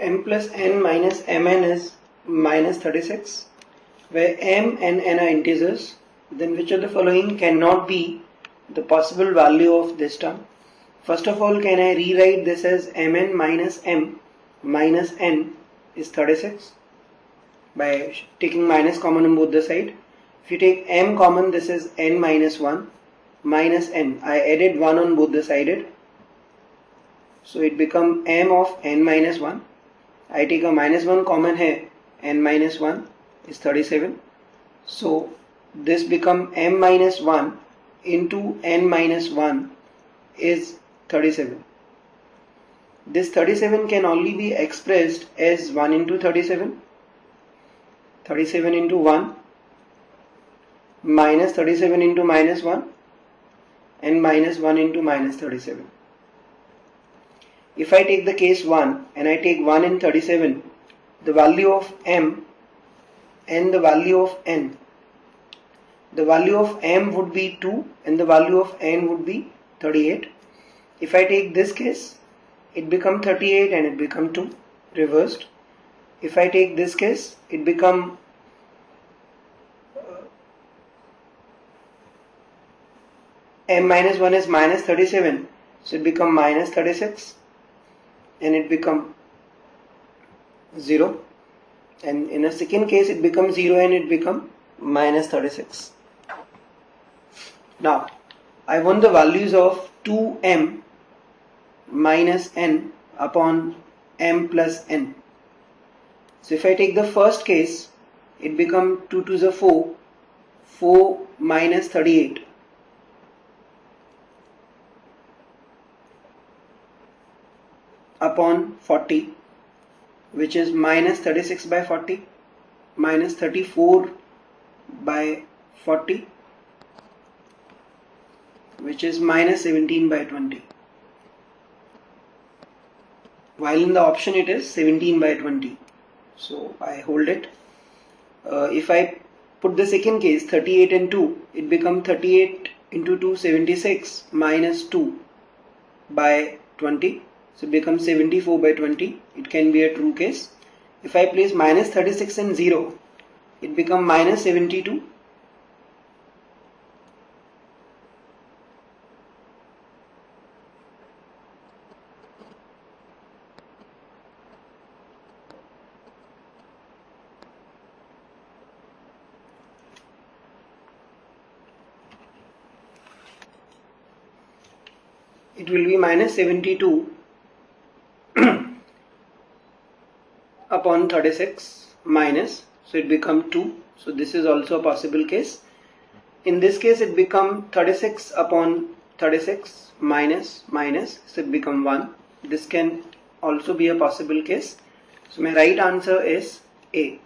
m plus n minus mn is minus 36, where m and n are integers, then which of the following cannot be the possible value of this term? First of all, can I rewrite this as mn minus m minus n is 36 by taking minus common on both the side. If you take m common, this is n minus 1 minus n. I added 1 on both the sided, so it become m of n minus 1. I take a minus 1 common here, n minus 1 is 37. So this become m minus 1 into n minus 1 is 37. This 37 can only be expressed as 1 into 37, 37 into 1 minus 37 into minus 1 and minus 1 into minus 37. If I take the case 1 and I take 1 in 37, the value of m and the value of n, the value of m would be 2 and the value of n would be 38. If I take this case, it become 38 and it become 2, reversed. If I take this case, it become m minus 1 is minus 37, so it become minus 36 and it become 0, and in a second case it becomes 0 and it become minus 36. Now I want the values of 2m minus n upon m plus n. So if I take the first case, it become 2 to the 4, 4 minus 38 upon 40, which is minus 36 by 40, minus 34 by 40, which is minus 17 by 20, while in the option it is 17 by 20. So I hold it. If I put the second case, 38 and 2, it become 38 into 2, 76 minus 2 by 20. So it becomes 74 by 20. It can be a true case. If I place minus 36 and 0, it becomes minus 72. It will be minus 72 upon 36 minus, so it become 2. So this is also a possible case. In this case it become 36 upon 36 minus minus, so it become 1. This can also be a possible case. So my right answer is A.